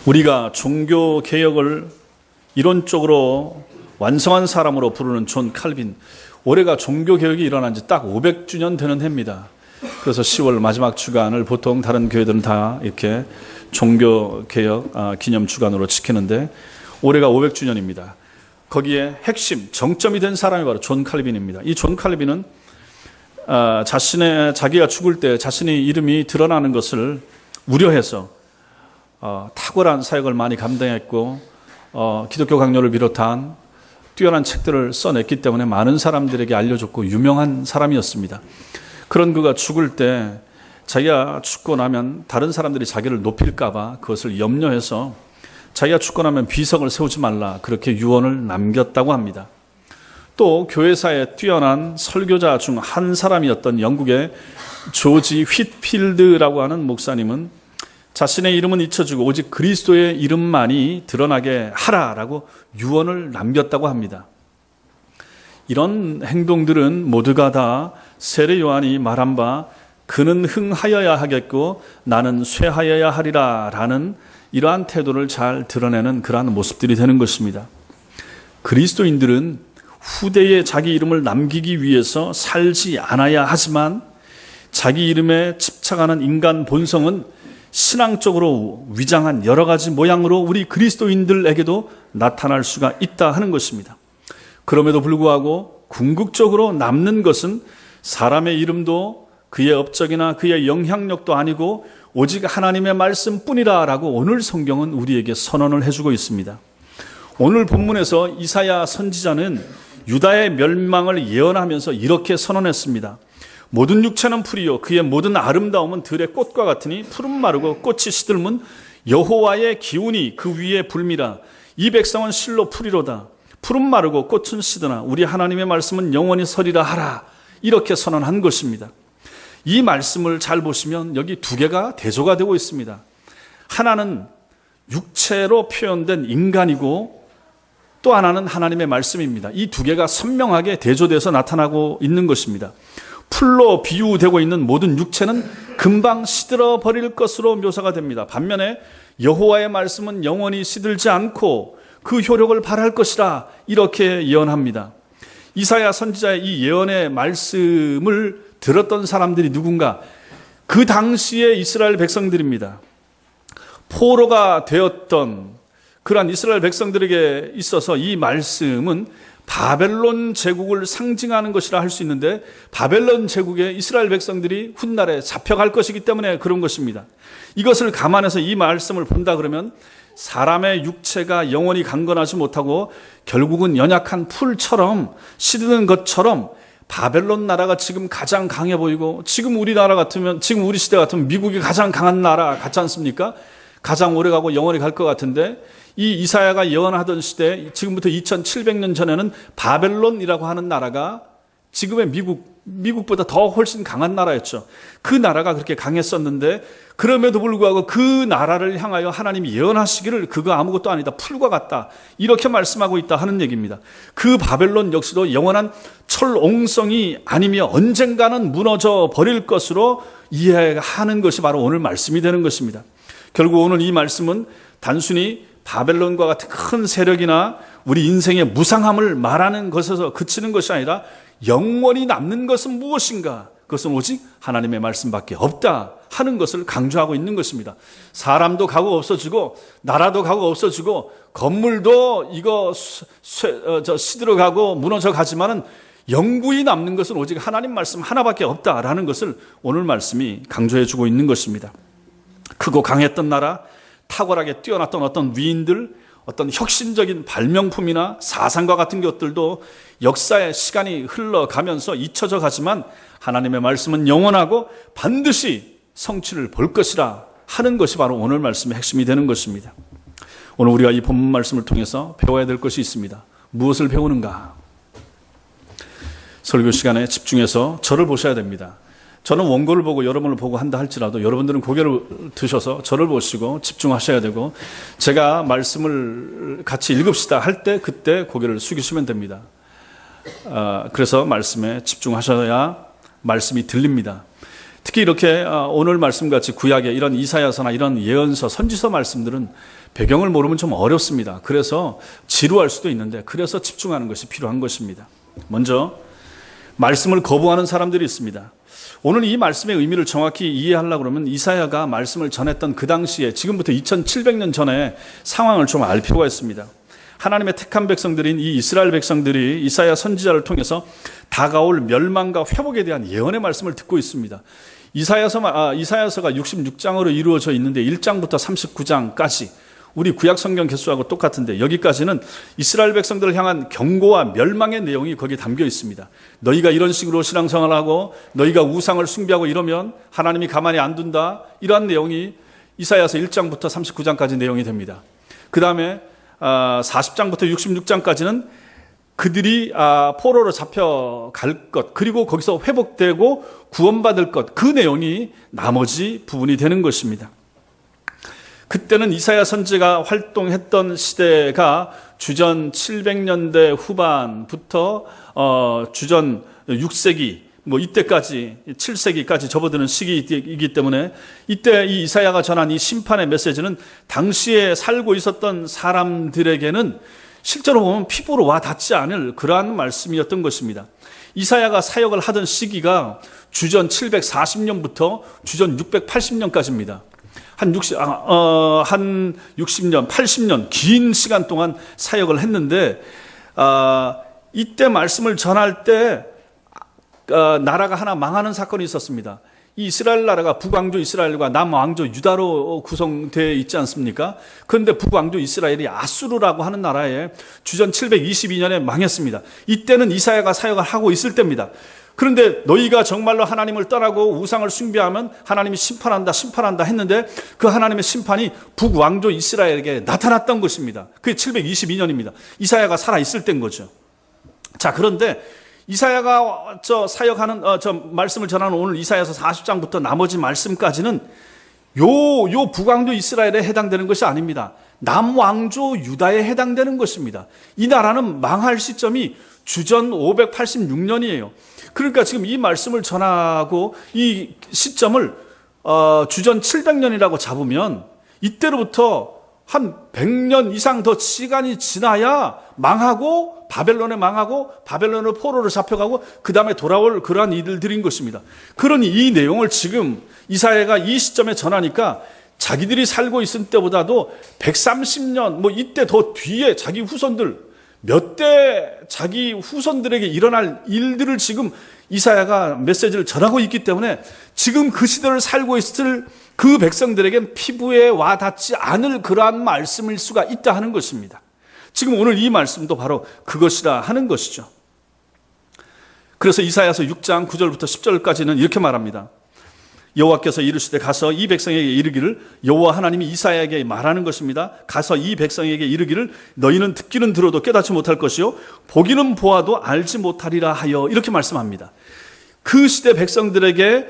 우리가 종교 개혁을 이론적으로 완성한 사람으로 부르는 존 칼빈, 올해가 종교 개혁이 일어난 지 딱 500주년 되는 해입니다. 그래서 10월 마지막 주간을 보통 다른 교회들은 다 이렇게 종교 개혁 기념 주간으로 지키는데 올해가 500주년입니다. 거기에 핵심 정점이 된 사람이 바로 존 칼빈입니다. 이 존 칼빈은 자기가 죽을 때 자신의 이름이 드러나는 것을 우려해서 탁월한 사역을 많이 감당했고 기독교 강요를 비롯한 뛰어난 책들을 써냈기 때문에 많은 사람들에게 알려졌고 유명한 사람이었습니다. 그런 그가 죽을 때 자기가 죽고 나면 다른 사람들이 자기를 높일까 봐 그것을 염려해서 자기가 죽고 나면 비석을 세우지 말라 그렇게 유언을 남겼다고 합니다. 또 교회사에 뛰어난 설교자 중 한 사람이었던 영국의 조지 휘트필드라고 하는 목사님은 자신의 이름은 잊혀지고 오직 그리스도의 이름만이 드러나게 하라라고 유언을 남겼다고 합니다. 이런 행동들은 모두가 다 세례 요한이 말한 바 그는 흥하여야 하겠고 나는 쇠하여야 하리라 라는 이러한 태도를 잘 드러내는 그러한 모습들이 되는 것입니다. 그리스도인들은 후대에 자기 이름을 남기기 위해서 살지 않아야 하지만 자기 이름에 집착하는 인간 본성은 신앙적으로 위장한 여러 가지 모양으로 우리 그리스도인들에게도 나타날 수가 있다 하는 것입니다. 그럼에도 불구하고 궁극적으로 남는 것은 사람의 이름도 그의 업적이나 그의 영향력도 아니고 오직 하나님의 말씀뿐이라 라고 오늘 성경은 우리에게 선언을 해주고 있습니다. 오늘 본문에서 이사야 선지자는 유다의 멸망을 예언하면서 이렇게 선언했습니다. 모든 육체는 풀이요 그의 모든 아름다움은 들의 꽃과 같으니 푸른 마르고 꽃이 시들면 여호와의 기운이 그 위에 불미라. 이 백성은 실로 풀이로다. 푸른 마르고 꽃은 시드나 우리 하나님의 말씀은 영원히 서리라 하라. 이렇게 선언한 것입니다. 이 말씀을 잘 보시면 여기 두 개가 대조가 되고 있습니다. 하나는 육체로 표현된 인간이고 또 하나는 하나님의 말씀입니다. 이 두 개가 선명하게 대조돼서 나타나고 있는 것입니다. 풀로 비유되고 있는 모든 육체는 금방 시들어 버릴 것으로 묘사가 됩니다. 반면에 여호와의 말씀은 영원히 시들지 않고 그 효력을 발할 것이라 이렇게 예언합니다. 이사야 선지자의 이 예언의 말씀을 들었던 사람들이 누군가? 그 당시의 이스라엘 백성들입니다. 포로가 되었던 그러한 이스라엘 백성들에게 있어서 이 말씀은 바벨론 제국을 상징하는 것이라 할 수 있는데 바벨론 제국에 이스라엘 백성들이 훗날에 잡혀갈 것이기 때문에 그런 것입니다. 이것을 감안해서 이 말씀을 본다 그러면 사람의 육체가 영원히 강건하지 못하고 결국은 연약한 풀처럼 시드는 것처럼 바벨론 나라가 지금 가장 강해 보이고 지금 우리 시대 같으면 미국이 가장 강한 나라 같지 않습니까? 가장 오래가고 영원히 갈 것 같은데 이 이사야가 예언하던 시대 지금부터 2700년 전에는 바벨론이라고 하는 나라가 지금의 미국보다 더 훨씬 강한 나라였죠. 그 나라가 그렇게 강했었는데 그럼에도 불구하고 그 나라를 향하여 하나님이 예언하시기를 그거 아무것도 아니다. 풀과 같다. 이렇게 말씀하고 있다 하는 얘기입니다. 그 바벨론 역시도 영원한 철옹성이 아니며 언젠가는 무너져 버릴 것으로 이해하는 것이 바로 오늘 말씀이 되는 것입니다. 결국 오늘 이 말씀은 단순히 바벨론과 같은 큰 세력이나 우리 인생의 무상함을 말하는 것에서 그치는 것이 아니라 영원히 남는 것은 무엇인가? 그것은 오직 하나님의 말씀밖에 없다 하는 것을 강조하고 있는 것입니다. 사람도 가고 없어지고 나라도 가고 없어지고 건물도 이거 시들어가고 무너져 가지만은 영구히 남는 것은 오직 하나님 말씀 하나밖에 없다라는 것을 오늘 말씀이 강조해 주고 있는 것입니다. 크고 강했던 나라, 탁월하게 뛰어났던 어떤 위인들, 어떤 혁신적인 발명품이나 사상과 같은 것들도 역사의 시간이 흘러가면서 잊혀져 가지만 하나님의 말씀은 영원하고 반드시 성취를 볼 것이라 하는 것이 바로 오늘 말씀의 핵심이 되는 것입니다. 오늘 우리가 이 본문 말씀을 통해서 배워야 될 것이 있습니다. 무엇을 배우는가? 설교 시간에 집중해서 저를 보셔야 됩니다. 저는 원고를 보고 여러분을 보고 한다 할지라도 여러분들은 고개를 드셔서 저를 보시고 집중하셔야 되고 제가 말씀을 같이 읽읍시다 할 때 그때 고개를 숙이시면 됩니다. 그래서 말씀에 집중하셔야 말씀이 들립니다. 특히 이렇게 오늘 말씀같이 구약의 이런 이사야서나 이런 예언서, 선지서 말씀들은 배경을 모르면 좀 어렵습니다. 그래서 지루할 수도 있는데 그래서 집중하는 것이 필요한 것입니다. 먼저 말씀을 거부하는 사람들이 있습니다. 오늘 이 말씀의 의미를 정확히 이해하려고 그러면 이사야가 말씀을 전했던 그 당시에 지금부터 2700년 전에 상황을 좀 알 필요가 있습니다. 하나님의 택한 백성들인 이 이스라엘 백성들이 이사야 선지자를 통해서 다가올 멸망과 회복에 대한 예언의 말씀을 듣고 있습니다. 이사야서가 66장으로 이루어져 있는데 1장부터 39장까지 우리 구약 성경 개수하고 똑같은데 여기까지는 이스라엘 백성들을 향한 경고와 멸망의 내용이 거기에 담겨 있습니다. 너희가 이런 식으로 신앙생활을 하고 너희가 우상을 숭배하고 이러면 하나님이 가만히 안 둔다. 이러한 내용이 이사야서 1장부터 39장까지 내용이 됩니다. 그 다음에 40장부터 66장까지는 그들이 포로로 잡혀갈 것, 그리고 거기서 회복되고 구원받을 것, 그 내용이 나머지 부분이 되는 것입니다. 그때는 이사야 선지자가 활동했던 시대가 주전 700년대 후반부터 주전 6세기 이때까지 7세기까지 접어드는 시기이기 때문에 이때 이 이사야가 전한 이 심판의 메시지는 당시에 살고 있었던 사람들에게는 실제로 보면 피부로 와 닿지 않을 그러한 말씀이었던 것입니다. 이사야가 사역을 하던 시기가 주전 740년부터 주전 680년까지입니다. 한 60년, 80년 긴 시간 동안 사역을 했는데 이때 말씀을 전할 때 나라가 하나 망하는 사건이 있었습니다. 이 이스라엘 나라가 북왕조 이스라엘과 남왕조 유다로 구성되어 있지 않습니까? 그런데 북왕조 이스라엘이 아수르라고 하는 나라에 주전 722년에 망했습니다. 이때는 이사야가 사역을 하고 있을 때입니다. 그런데 너희가 정말로 하나님을 떠나고 우상을 숭배하면 하나님이 심판한다 했는데 그 하나님의 심판이 북왕조 이스라엘에게 나타났던 것입니다. 그게 722년입니다. 이사야가 살아있을 때인 거죠. 자, 그런데 이사야가 말씀을 전하는 오늘 이사야서 40장부터 나머지 말씀까지는 요 북왕조 이스라엘에 해당되는 것이 아닙니다. 남왕조 유다에 해당되는 것입니다. 이 나라는 망할 시점이 주전 586년이에요. 그러니까 지금 이 말씀을 전하고 이 시점을 주전 700년이라고 잡으면 이때로부터 한 100년 이상 더 시간이 지나야 바벨론에 망하고 바벨론으로 포로로 잡혀가고 그 다음에 돌아올 그러한 일들인 것입니다. 그러니 이 내용을 지금 이사야가 이 시점에 전하니까 자기들이 살고 있을 때보다도 130년 이때 더 뒤에 자기 후손들 몇 대 자기 후손들에게 일어날 일들을 지금 이사야가 메시지를 전하고 있기 때문에 지금 그 시대를 살고 있을 그 백성들에겐 피부에 와 닿지 않을 그러한 말씀일 수가 있다 하는 것입니다. 지금 오늘 이 말씀도 바로 그것이라 하는 것이죠. 그래서 이사야서 6장 9절부터 10절까지는 이렇게 말합니다. 여호와께서 이르시되 가서 이 백성에게 이르기를, 여호와 하나님이 이사야에게 말하는 것입니다. 가서 이 백성에게 이르기를 너희는 듣기는 들어도 깨닫지 못할 것이요 보기는 보아도 알지 못하리라 하여, 이렇게 말씀합니다. 그 시대 백성들에게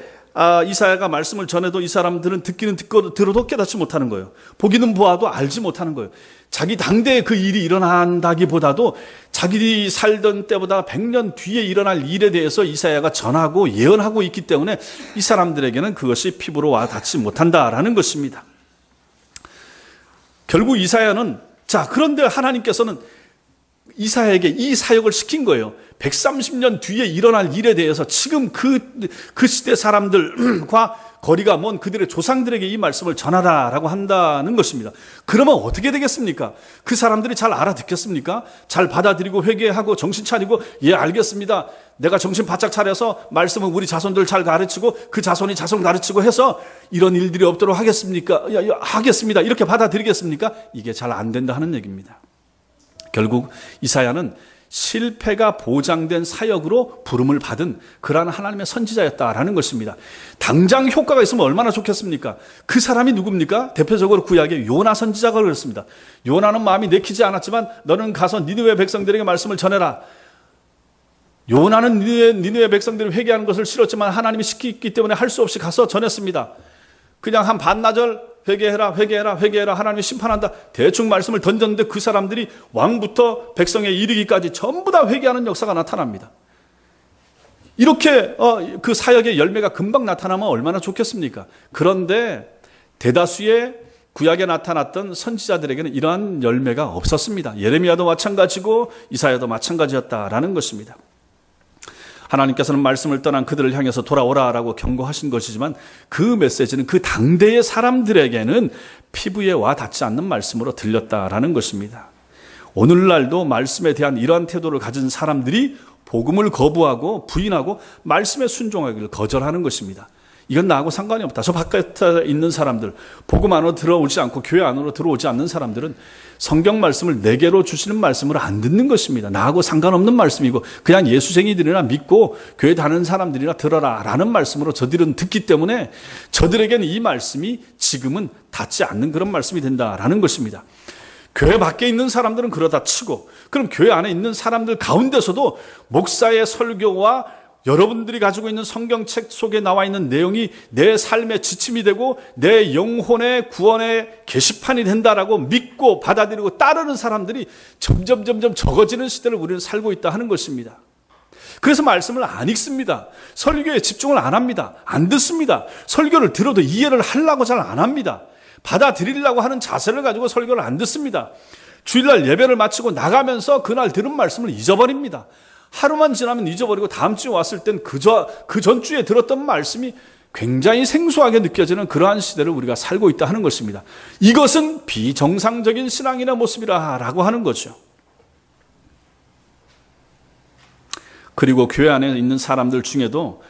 이사야가 말씀을 전해도 이 사람들은 듣기는 들어도 깨닫지 못하는 거예요. 보기는 보아도 알지 못하는 거예요. 자기 당대에 그 일이 일어난다기보다도 자기들이 살던 때보다 100년 뒤에 일어날 일에 대해서 이사야가 전하고 예언하고 있기 때문에 이 사람들에게는 그것이 피부로 와 닿지 못한다라는 것입니다. 결국 이사야는 그런데 하나님께서는 이사야에게 이 사역을 시킨 거예요. 130년 뒤에 일어날 일에 대해서 지금 그 시대 사람들과 거리가 먼 그들의 조상들에게 이 말씀을 전하라라고 한다는 것입니다. 그러면 어떻게 되겠습니까? 그 사람들이 잘 알아듣겠습니까? 잘 받아들이고 회개하고 정신 차리고 알겠습니다. 내가 정신 바짝 차려서 말씀은 우리 자손들 잘 가르치고 그 자손이 자손 가르치고 해서 이런 일들이 없도록 하겠습니까? 하겠습니다. 이렇게 받아들이겠습니까? 이게 잘 안 된다 하는 얘기입니다. 결국 이사야는 실패가 보장된 사역으로 부름을 받은 그러한 하나님의 선지자였다라는 것입니다. 당장 효과가 있으면 얼마나 좋겠습니까? 그 사람이 누굽니까? 대표적으로 구약의 요나 선지자가 그랬습니다. 요나는 마음이 내키지 않았지만 너는 가서 니느웨 백성들에게 말씀을 전해라. 요나는 니느웨 백성들이 회개하는 것을 싫었지만 하나님이 시켰기 때문에 할 수 없이 가서 전했습니다. 그냥 한 반나절 회개해라 하나님이 심판한다 대충 말씀을 던졌는데 그 사람들이 왕부터 백성에 이르기까지 전부 다 회개하는 역사가 나타납니다. 이렇게 그 사역의 열매가 금방 나타나면 얼마나 좋겠습니까? 그런데 대다수의 구약에 나타났던 선지자들에게는 이러한 열매가 없었습니다. 예레미야도 마찬가지고 이사야도 마찬가지였다라는 것입니다. 하나님께서는 말씀을 떠난 그들을 향해서 돌아오라라고 경고하신 것이지만 그 메시지는 그 당대의 사람들에게는 피부에 와 닿지 않는 말씀으로 들렸다라는 것입니다. 오늘날도 말씀에 대한 이러한 태도를 가진 사람들이 복음을 거부하고 부인하고 말씀에 순종하기를 거절하는 것입니다. 이건 나하고 상관이 없다. 저 바깥에 있는 사람들, 복음 안으로 들어오지 않고 교회 안으로 들어오지 않는 사람들은 성경 말씀을 내게로 주시는 말씀을 안 듣는 것입니다. 나하고 상관없는 말씀이고 그냥 예수쟁이들이나 믿고 교회 다니는 사람들이나 들어라 라는 말씀으로 저들은 듣기 때문에 저들에게는 이 말씀이 지금은 닿지 않는 그런 말씀이 된다라는 것입니다. 교회 밖에 있는 사람들은 그러다 치고, 그럼 교회 안에 있는 사람들 가운데서도 목사의 설교와 여러분들이 가지고 있는 성경책 속에 나와 있는 내용이 내 삶의 지침이 되고 내 영혼의 구원의 게시판이 된다라고 믿고 받아들이고 따르는 사람들이 점점 적어지는 시대를 우리는 살고 있다 하는 것입니다. 그래서 말씀을 안 읽습니다. 설교에 집중을 안 합니다. 안 듣습니다. 설교를 들어도 이해를 하려고 잘 안 합니다. 받아들이려고 하는 자세를 가지고 설교를 안 듣습니다. 주일날 예배를 마치고 나가면서 그날 들은 말씀을 잊어버립니다. 하루만 지나면 잊어버리고 다음 주에 왔을 땐 그 전주에 들었던 말씀이 굉장히 생소하게 느껴지는 그러한 시대를 우리가 살고 있다 하는 것입니다. 이것은 비정상적인 신앙인의 모습이라고 하는 거죠. 그리고 교회 안에 있는 사람들 중에도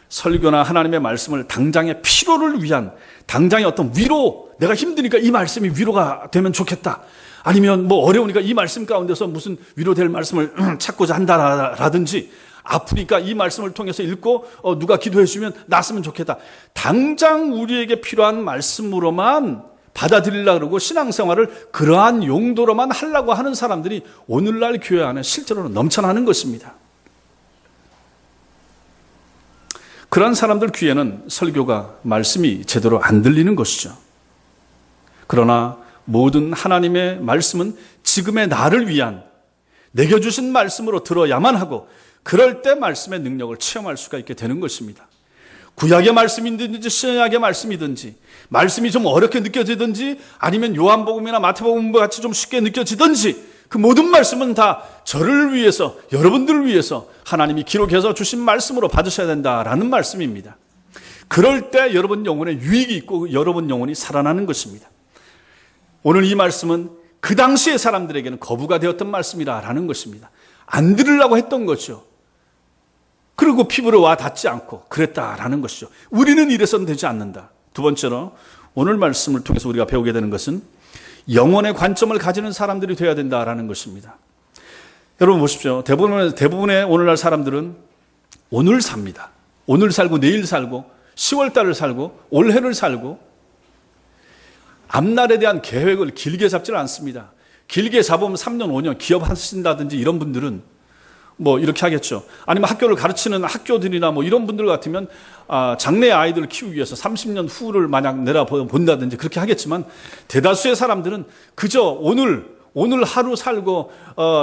설교나 하나님의 말씀을 당장의 피로를 위한, 당장의 어떤 위로, 내가 힘드니까 이 말씀이 위로가 되면 좋겠다, 아니면 뭐 어려우니까 이 말씀 가운데서 무슨 위로될 말씀을 찾고자 한다라든지, 아프니까 이 말씀을 통해서 읽고 누가 기도해 주면 낫으면 좋겠다, 당장 우리에게 필요한 말씀으로만 받아들이려고 그러고 신앙생활을 그러한 용도로만 하려고 하는 사람들이 오늘날 교회 안에 실제로는 넘쳐나는 것입니다. 그런 사람들 귀에는 설교가, 말씀이 제대로 안 들리는 것이죠. 그러나 모든 하나님의 말씀은 지금의 나를 위한, 내게 주신 말씀으로 들어야만 하고, 그럴 때 말씀의 능력을 체험할 수가 있게 되는 것입니다. 구약의 말씀이든지 신약의 말씀이든지, 말씀이 좀 어렵게 느껴지든지 아니면 요한복음이나 마태복음과 같이 좀 쉽게 느껴지든지, 그 모든 말씀은 다 저를 위해서, 여러분들을 위해서 하나님이 기록해서 주신 말씀으로 받으셔야 된다라는 말씀입니다. 그럴 때 여러분 영혼에 유익이 있고 여러분 영혼이 살아나는 것입니다. 오늘 이 말씀은 그 당시의 사람들에게는 거부가 되었던 말씀이라는 것입니다. 안 들으려고 했던 거죠. 그리고 피부로 와 닿지 않고 그랬다라는 것이죠. 우리는 이래서는 되지 않는다. 두 번째로 오늘 말씀을 통해서 우리가 배우게 되는 것은 영혼의 관점을 가지는 사람들이 되어야 된다라는 것입니다. 여러분 보십시오. 대부분의 오늘날 사람들은 오늘 삽니다. 오늘 살고 내일 살고 10월달을 살고 올해를 살고 앞날에 대한 계획을 길게 잡지는 않습니다. 길게 잡으면 3년, 5년 기업 하신다든지 이런 분들은 뭐 이렇게 하겠죠. 아니면 학교를 가르치는 학교들이나 뭐 이런 분들 같으면 장래 아이들을 키우기 위해서 30년 후를 만약 내다본다든지 그렇게 하겠지만, 대다수의 사람들은 그저 오늘 하루 살고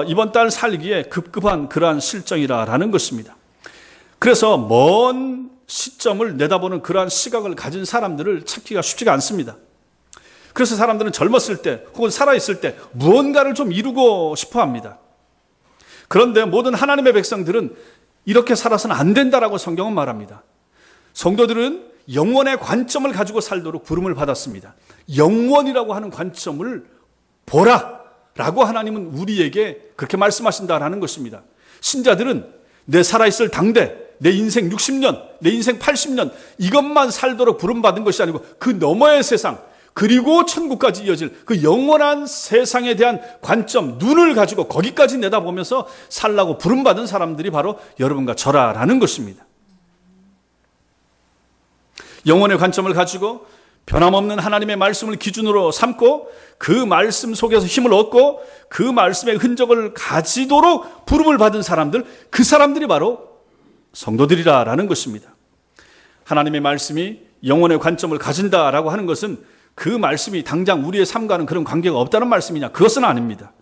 이번 달 살기에 급급한 그러한 실정이라는 것입니다. 그래서 먼 시점을 내다보는 그러한 시각을 가진 사람들을 찾기가 쉽지가 않습니다. 그래서 사람들은 젊었을 때 혹은 살아있을 때 무언가를 좀 이루고 싶어 합니다. 그런데 모든 하나님의 백성들은 이렇게 살아서는 안 된다라고 성경은 말합니다. 성도들은 영원의 관점을 가지고 살도록 부름을 받았습니다. 영원이라고 하는 관점을 보라 라고 하나님은 우리에게 그렇게 말씀하신다라는 것입니다. 신자들은 내 살아있을 당대, 내 인생 60년, 내 인생 80년 이것만 살도록 부름받은 것이 아니고 그 너머의 세상, 그리고 천국까지 이어질 그 영원한 세상에 대한 관점, 눈을 가지고 거기까지 내다보면서 살라고 부름받은 사람들이 바로 여러분과 저라라는 것입니다. 영원의 관점을 가지고 변함없는 하나님의 말씀을 기준으로 삼고 그 말씀 속에서 힘을 얻고 그 말씀의 흔적을 가지도록 부름을 받은 사람들, 그 사람들이 바로 성도들이라는 것입니다. 하나님의 말씀이 영원의 관점을 가진다라고 하는 것은 그 말씀이 당장 우리의 삶과는 그런 관계가 없다는 말씀이냐? 그것은 아닙니다.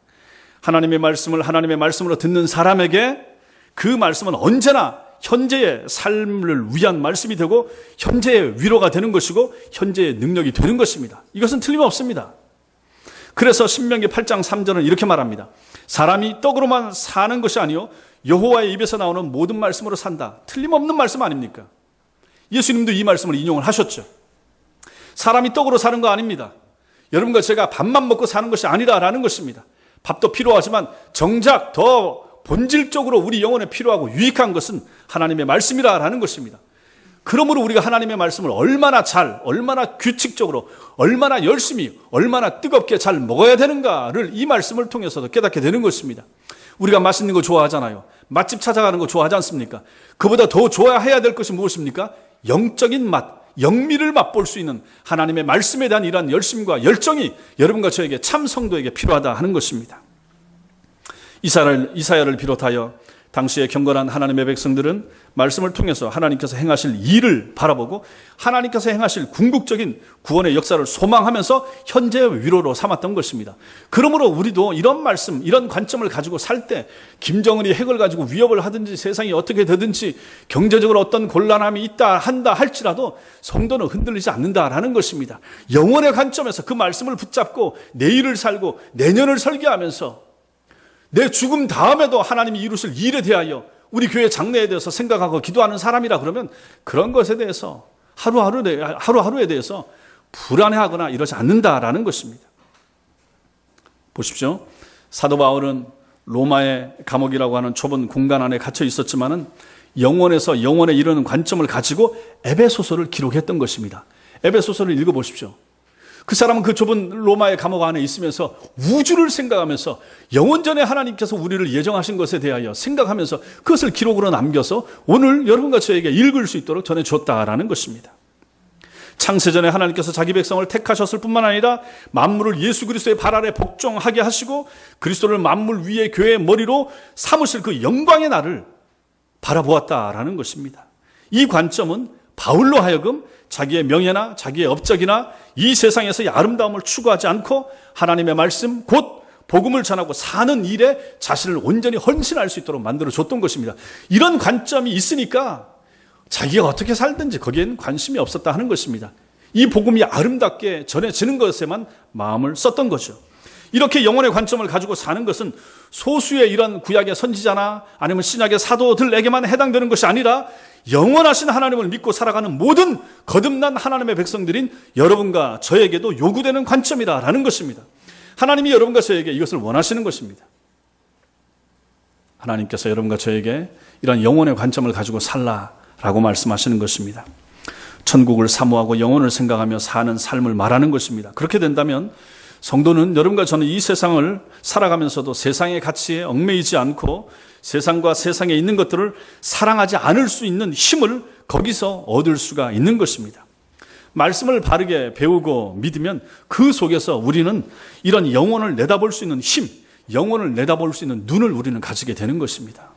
하나님의 말씀을 하나님의 말씀으로 듣는 사람에게 그 말씀은 언제나 현재의 삶을 위한 말씀이 되고 현재의 위로가 되는 것이고 현재의 능력이 되는 것입니다. 이것은 틀림없습니다. 그래서 신명기 8장 3절은 이렇게 말합니다. 사람이 떡으로만 사는 것이 아니요 여호와의 입에서 나오는 모든 말씀으로 산다. 틀림없는 말씀 아닙니까? 예수님도 이 말씀을 인용을 하셨죠. 사람이 떡으로 사는 거 아닙니다. 여러분과 제가 밥만 먹고 사는 것이 아니라라는 것입니다. 밥도 필요하지만 정작 더 본질적으로 우리 영혼에 필요하고 유익한 것은 하나님의 말씀이라는 것입니다. 그러므로 우리가 하나님의 말씀을 얼마나 잘, 얼마나 규칙적으로, 얼마나 열심히, 얼마나 뜨겁게 잘 먹어야 되는가를 이 말씀을 통해서도 깨닫게 되는 것입니다. 우리가 맛있는 거 좋아하잖아요. 맛집 찾아가는 거 좋아하지 않습니까? 그보다 더 좋아해야 될 것이 무엇입니까? 영적인 맛, 영미를 맛볼 수 있는 하나님의 말씀에 대한 이러한 열심과 열정이 여러분과 저에게 참 성도에게 필요하다 하는 것입니다. 이사야를 비롯하여 당시에 경건한 하나님의 백성들은 말씀을 통해서 하나님께서 행하실 일을 바라보고 하나님께서 행하실 궁극적인 구원의 역사를 소망하면서 현재의 위로로 삼았던 것입니다. 그러므로 우리도 이런 말씀, 이런 관점을 가지고 살 때 김정은이 핵을 가지고 위협을 하든지 세상이 어떻게 되든지 경제적으로 어떤 곤란함이 있다 한다 할지라도 성도는 흔들리지 않는다라는 것입니다. 영혼의 관점에서 그 말씀을 붙잡고 내일을 살고 내년을 설계하면서 내 죽음 다음에도 하나님이 이루실 일에 대하여 우리 교회 장래에 대해서 생각하고 기도하는 사람이라 그러면 그런 것에 대해서 하루하루에 대해서 불안해하거나 이러지 않는다라는 것입니다. 보십시오. 사도 바울은 로마의 감옥이라고 하는 좁은 공간 안에 갇혀 있었지만은 영원에서 영원에 이르는 관점을 가지고 에베소서를 기록했던 것입니다. 에베소서를 읽어보십시오. 그 사람은 그 좁은 로마의 감옥 안에 있으면서 우주를 생각하면서 영원전에 하나님께서 우리를 예정하신 것에 대하여 생각하면서 그것을 기록으로 남겨서 오늘 여러분과 저에게 읽을 수 있도록 전해줬다라는 것입니다. 창세전에 하나님께서 자기 백성을 택하셨을 뿐만 아니라 만물을 예수 그리스도의 발 아래 복종하게 하시고 그리스도를 만물 위의 교회의 머리로 삼으실 그 영광의 날을 바라보았다라는 것입니다. 이 관점은 바울로 하여금 자기의 명예나 자기의 업적이나 이 세상에서의 아름다움을 추구하지 않고 하나님의 말씀 곧 복음을 전하고 사는 일에 자신을 온전히 헌신할 수 있도록 만들어줬던 것입니다. 이런 관점이 있으니까 자기가 어떻게 살든지 거기에는 관심이 없었다 하는 것입니다. 이 복음이 아름답게 전해지는 것에만 마음을 썼던 거죠. 이렇게 영혼의 관점을 가지고 사는 것은 소수의 이런 구약의 선지자나 아니면 신약의 사도들에게만 해당되는 것이 아니라 영원하신 하나님을 믿고 살아가는 모든 거듭난 하나님의 백성들인 여러분과 저에게도 요구되는 관점이라는 것입니다. 하나님이 여러분과 저에게 이것을 원하시는 것입니다. 하나님께서 여러분과 저에게 이런 영혼의 관점을 가지고 살라라고 말씀하시는 것입니다. 천국을 사모하고 영혼을 생각하며 사는 삶을 말하는 것입니다. 그렇게 된다면 성도는 여러분과 저는 이 세상을 살아가면서도 세상의 가치에 얽매이지 않고 세상과 세상에 있는 것들을 사랑하지 않을 수 있는 힘을 거기서 얻을 수가 있는 것입니다. 말씀을 바르게 배우고 믿으면 그 속에서 우리는 이런 영혼을 내다볼 수 있는 힘, 영혼을 내다볼 수 있는 눈을 우리는 가지게 되는 것입니다.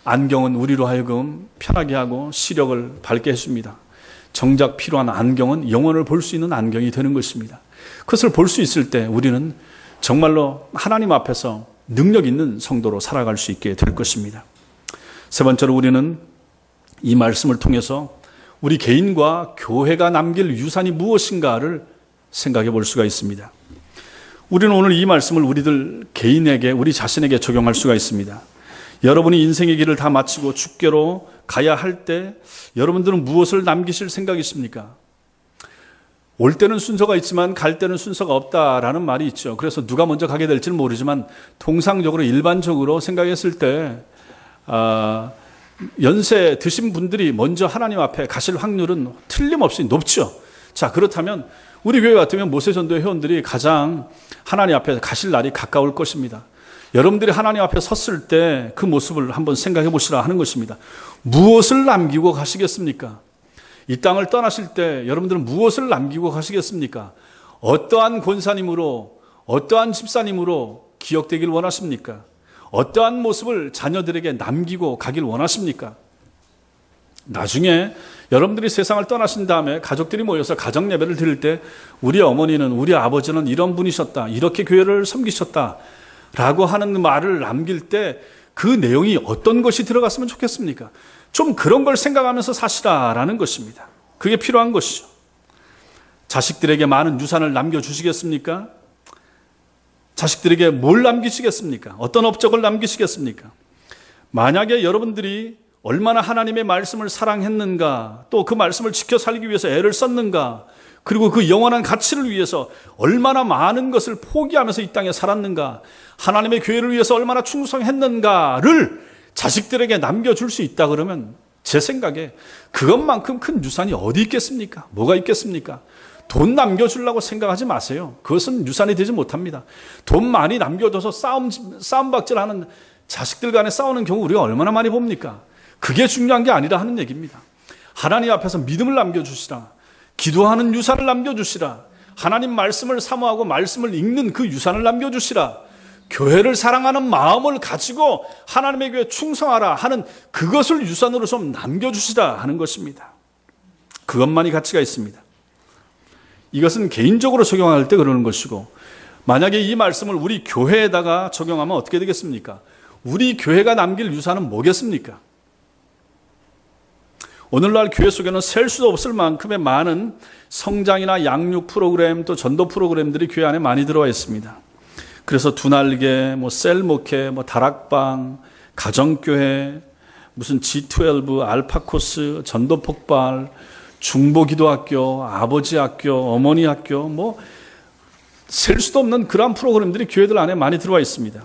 안경은 우리로 하여금 편하게 하고 시력을 밝게 해줍니다. 정작 필요한 안경은 영혼을 볼 수 있는 안경이 되는 것입니다. 그것을 볼 수 있을 때 우리는 정말로 하나님 앞에서 능력 있는 성도로 살아갈 수 있게 될 것입니다. 세 번째로 우리는 이 말씀을 통해서 우리 개인과 교회가 남길 유산이 무엇인가를 생각해 볼 수가 있습니다. 우리는 오늘 이 말씀을 우리들 개인에게, 우리 자신에게 적용할 수가 있습니다. 여러분이 인생의 길을 다 마치고 죽게로 가야 할 때 여러분들은 무엇을 남기실 생각이십니까? 올 때는 순서가 있지만 갈 때는 순서가 없다라는 말이 있죠. 그래서 누가 먼저 가게 될지는 모르지만 통상적으로 일반적으로 생각했을 때 연세 드신 분들이 먼저 하나님 앞에 가실 확률은 틀림없이 높죠. 자, 그렇다면 우리 교회 같으면 모세전도회 회원들이 가장 하나님 앞에 가실 날이 가까울 것입니다. 여러분들이 하나님 앞에 섰을 때 그 모습을 한번 생각해 보시라 하는 것입니다. 무엇을 남기고 가시겠습니까? 이 땅을 떠나실 때 여러분들은 무엇을 남기고 가시겠습니까? 어떠한 권사님으로, 어떠한 집사님으로 기억되길 원하십니까? 어떠한 모습을 자녀들에게 남기고 가길 원하십니까? 나중에 여러분들이 세상을 떠나신 다음에 가족들이 모여서 가정 예배를 드릴 때 우리 어머니는, 우리 아버지는 이런 분이셨다, 이렇게 교회를 섬기셨다 라고 하는 말을 남길 때 그 내용이 어떤 것이 들어갔으면 좋겠습니까? 좀 그런 걸 생각하면서 사시라라는 것입니다. 그게 필요한 것이죠. 자식들에게 많은 유산을 남겨주시겠습니까? 자식들에게 뭘 남기시겠습니까? 어떤 업적을 남기시겠습니까? 만약에 여러분들이 얼마나 하나님의 말씀을 사랑했는가, 또 그 말씀을 지켜 살기 위해서 애를 썼는가, 그리고 그 영원한 가치를 위해서 얼마나 많은 것을 포기하면서 이 땅에 살았는가, 하나님의 교회를 위해서 얼마나 충성했는가를 자식들에게 남겨줄 수 있다 그러면 제 생각에 그것만큼 큰 유산이 어디 있겠습니까? 뭐가 있겠습니까? 돈 남겨주려고 생각하지 마세요. 그것은 유산이 되지 못합니다. 돈 많이 남겨줘서 싸움박질하는 자식들 간에 싸우는 경우 우리가 얼마나 많이 봅니까? 그게 중요한 게 아니라 하는 얘기입니다. 하나님 앞에서 믿음을 남겨주시라. 기도하는 유산을 남겨주시라. 하나님 말씀을 사모하고 말씀을 읽는 그 유산을 남겨주시라. 교회를 사랑하는 마음을 가지고 하나님의 교회에 충성하라 하는 그것을 유산으로 좀 남겨주시라 하는 것입니다. 그것만이 가치가 있습니다. 이것은 개인적으로 적용할 때 그러는 것이고, 만약에 이 말씀을 우리 교회에다가 적용하면 어떻게 되겠습니까? 우리 교회가 남길 유산은 뭐겠습니까? 오늘날 교회 속에는 셀 수도 없을 만큼의 많은 성장이나 양육 프로그램, 또 전도 프로그램들이 교회 안에 많이 들어와 있습니다. 그래서 두날개, 셀 목회, 다락방, 가정교회, 무슨 G12, 알파코스, 전도 폭발, 중보기도학교, 아버지 학교, 어머니 학교, 셀 수도 없는 그러한 프로그램들이 교회들 안에 많이 들어와 있습니다.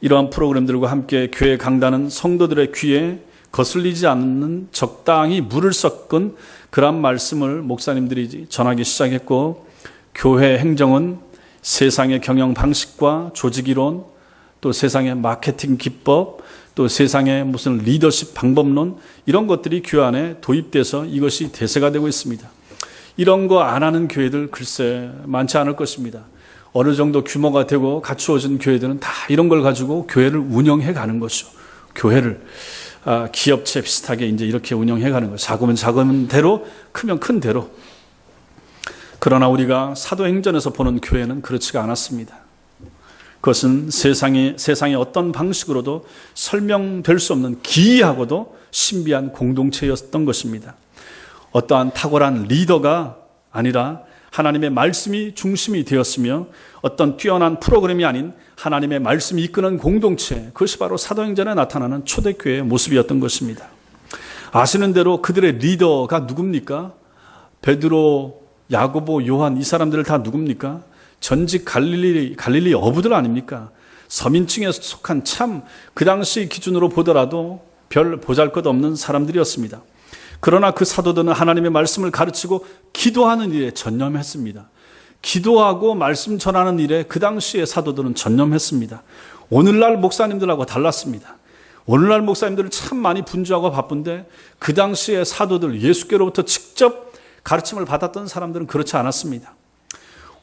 이러한 프로그램들과 함께 교회 강단은 성도들의 귀에 거슬리지 않는 적당히 물을 섞은 그러한 말씀을 목사님들이 전하기 시작했고, 교회 행정은 세상의 경영 방식과 조직이론, 또 세상의 마케팅 기법, 또 세상의 무슨 리더십 방법론, 이런 것들이 교회 안에 도입돼서 이것이 대세가 되고 있습니다. 이런 거 안 하는 교회들 글쎄 많지 않을 것입니다. 어느 정도 규모가 되고 갖추어진 교회들은 다 이런 걸 가지고 교회를 운영해 가는 것이죠. 교회를 기업체 비슷하게 이제 이렇게 운영해 가는 거죠. 작으면 작은 대로, 크면 큰 대로. 그러나 우리가 사도행전에서 보는 교회는 그렇지가 않았습니다. 그것은 세상의 어떤 방식으로도 설명될 수 없는 기이하고도 신비한 공동체였던 것입니다. 어떠한 탁월한 리더가 아니라 하나님의 말씀이 중심이 되었으며, 어떤 뛰어난 프로그램이 아닌 하나님의 말씀이 이끄는 공동체, 그것이 바로 사도행전에 나타나는 초대교회의 모습이었던 것입니다. 아시는 대로 그들의 리더가 누굽니까? 베드로, 야고보, 요한, 이 사람들을 다 누굽니까? 전직 갈릴리 어부들 아닙니까? 서민층에 속한 참 그 당시 기준으로 보더라도 별 보잘것없는 사람들이었습니다. 그러나 그 사도들은 하나님의 말씀을 가르치고 기도하는 일에 전념했습니다. 기도하고 말씀 전하는 일에 그 당시의 사도들은 전념했습니다. 오늘날 목사님들하고 달랐습니다. 오늘날 목사님들은 참 많이 분주하고 바쁜데, 그 당시의 사도들, 예수께로부터 직접 가르침을 받았던 사람들은 그렇지 않았습니다.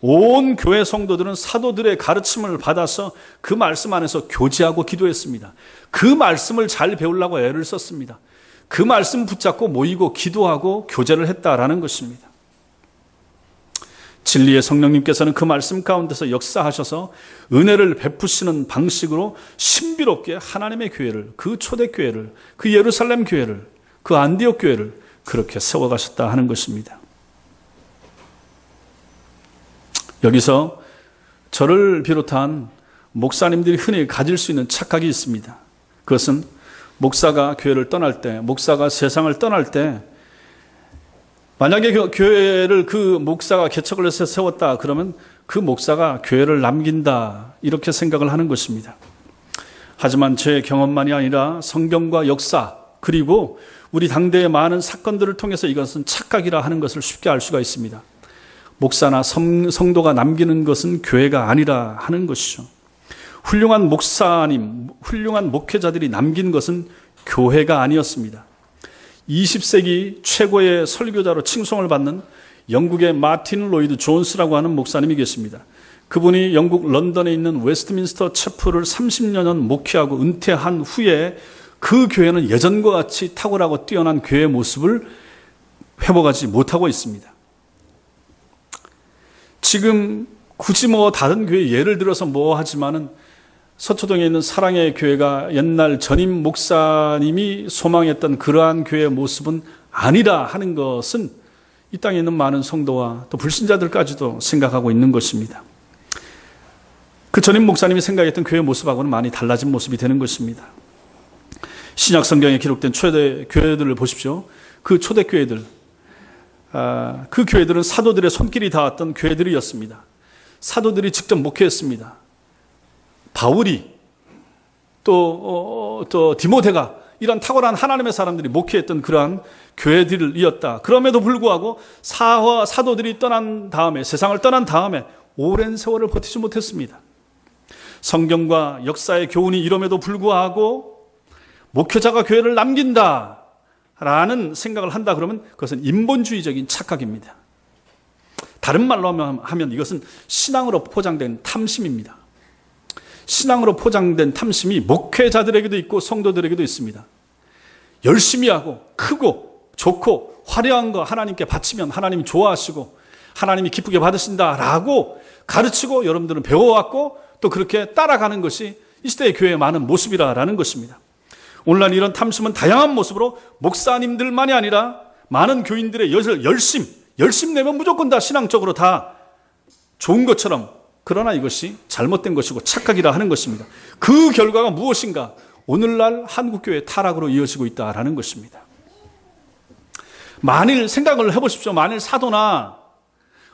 온 교회 성도들은 사도들의 가르침을 받아서 그 말씀 안에서 교제하고 기도했습니다. 그 말씀을 잘 배우려고 애를 썼습니다. 그 말씀 붙잡고 모이고 기도하고 교제를 했다라는 것입니다. 진리의 성령님께서는 그 말씀 가운데서 역사하셔서 은혜를 베푸시는 방식으로 신비롭게 하나님의 교회를, 그 초대교회를, 그 예루살렘 교회를, 그 안디옥 교회를 그렇게 세워가셨다 하는 것입니다. 여기서 저를 비롯한 목사님들이 흔히 가질 수 있는 착각이 있습니다. 그것은 목사가 교회를 떠날 때, 목사가 세상을 떠날 때, 만약에 교회를 그 목사가 개척을 해서 세웠다 그러면 그 목사가 교회를 남긴다, 이렇게 생각을 하는 것입니다. 하지만 제 경험만이 아니라 성경과 역사, 그리고 우리 당대의 많은 사건들을 통해서 이것은 착각이라 하는 것을 쉽게 알 수가 있습니다. 목사나 성도가 남기는 것은 교회가 아니라 하는 것이죠. 훌륭한 목사님, 훌륭한 목회자들이 남긴 것은 교회가 아니었습니다. 20세기 최고의 설교자로 칭송을 받는 영국의 마틴 로이드 존스라고 하는 목사님이 계십니다. 그분이 영국 런던에 있는 웨스트민스터 채플을 30년 목회하고 은퇴한 후에 그 교회는 예전과 같이 탁월하고 뛰어난 교회의 모습을 회복하지 못하고 있습니다. 지금 굳이 다른 교회 예를 들어서 하지만은 서초동에 있는 사랑의 교회가 옛날 전임 목사님이 소망했던 그러한 교회의 모습은 아니라 하는 것은 이 땅에 있는 많은 성도와 또 불신자들까지도 생각하고 있는 것입니다. 그 전임 목사님이 생각했던 교회의 모습하고는 많이 달라진 모습이 되는 것입니다. 신약 성경에 기록된 초대 교회들을 보십시오. 그 초대 교회들, 그 교회들은 사도들의 손길이 닿았던 교회들이었습니다. 사도들이 직접 목회했습니다. 바울이 또 디모데가 이런 탁월한 하나님의 사람들이 목회했던 그러한 교회들이었다. 그럼에도 불구하고 사도들이 떠난 다음에, 세상을 떠난 다음에 오랜 세월을 버티지 못했습니다. 성경과 역사의 교훈이 이럼에도 불구하고 목회자가 교회를 남긴다라는 생각을 한다 그러면 그것은 인본주의적인 착각입니다. 다른 말로 하면 이것은 신앙으로 포장된 탐심입니다. 신앙으로 포장된 탐심이 목회자들에게도 있고 성도들에게도 있습니다. 열심히 하고 크고 좋고 화려한 거 하나님께 바치면 하나님이 좋아하시고 하나님이 기쁘게 받으신다라고 가르치고 여러분들은 배워왔고 또 그렇게 따라가는 것이 이 시대의 교회의 많은 모습이라는 것입니다. 오늘날 이런 탐심은 다양한 모습으로 목사님들만이 아니라 많은 교인들의 열심 내면 무조건 다 신앙적으로 다 좋은 것처럼, 그러나 이것이 잘못된 것이고 착각이라 하는 것입니다. 그 결과가 무엇인가? 오늘날 한국교회의 타락으로 이어지고 있다라는 것입니다. 만일 생각을 해보십시오. 만일 사도나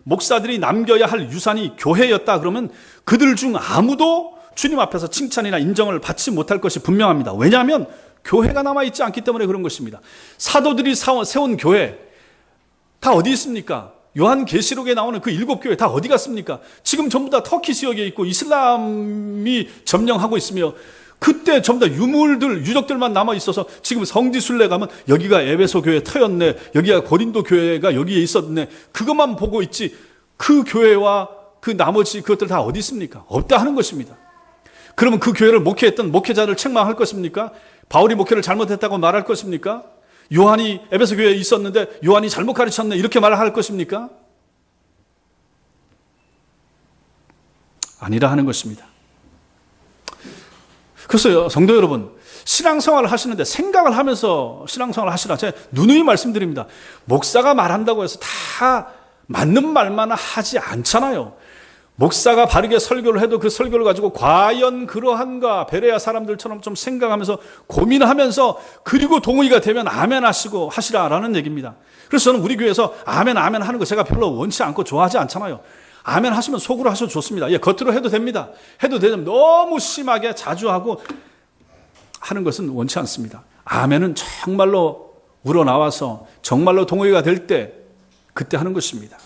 목사들이 남겨야 할 유산이 교회였다 그러면 그들 중 아무도 주님 앞에서 칭찬이나 인정을 받지 못할 것이 분명합니다. 왜냐하면 교회가 남아있지 않기 때문에 그런 것입니다. 사도들이 세운 교회 다 어디 있습니까? 요한계시록에 나오는 그 7교회 다 어디 갔습니까? 지금 전부 다 터키 지역에 있고 이슬람이 점령하고 있으며 그때 전부 다 유적들만 남아있어서 지금 성지순례 가면 여기가 에베소 교회 터였네, 여기가 고린도 교회가 여기에 있었네, 그것만 보고 있지 그 교회와 그 나머지 그것들 다 어디 있습니까? 없다 하는 것입니다. 그러면 그 교회를 목회했던 목회자를 책망할 것입니까? 바울이 목회를 잘못했다고 말할 것입니까? 요한이 에베소 교회에 있었는데 요한이 잘못 가르쳤네 이렇게 말할 것입니까? 아니라 하는 것입니다. 그래서 성도 여러분, 신앙생활을 하시는데 생각을 하면서 신앙생활을 하시라. 제가 누누이 말씀드립니다. 목사가 말한다고 해서 다 맞는 말만 하지 않잖아요. 목사가 바르게 설교를 해도 그 설교를 가지고 과연 그러한가, 베레아 사람들처럼 좀 생각하면서 고민하면서 그리고 동의가 되면 아멘 하시고 하시라라는 얘기입니다. 그래서 저는 우리 교회에서 아멘 하는 거 제가 별로 원치 않고 좋아하지 않잖아요. 아멘 하시면 속으로 하셔도 좋습니다. 예, 겉으로 해도 됩니다. 해도 되지만 너무 심하게 자주 하고 하는 것은 원치 않습니다. 아멘은 정말로 우러나와서 정말로 동의가 될 때 그때 하는 것입니다.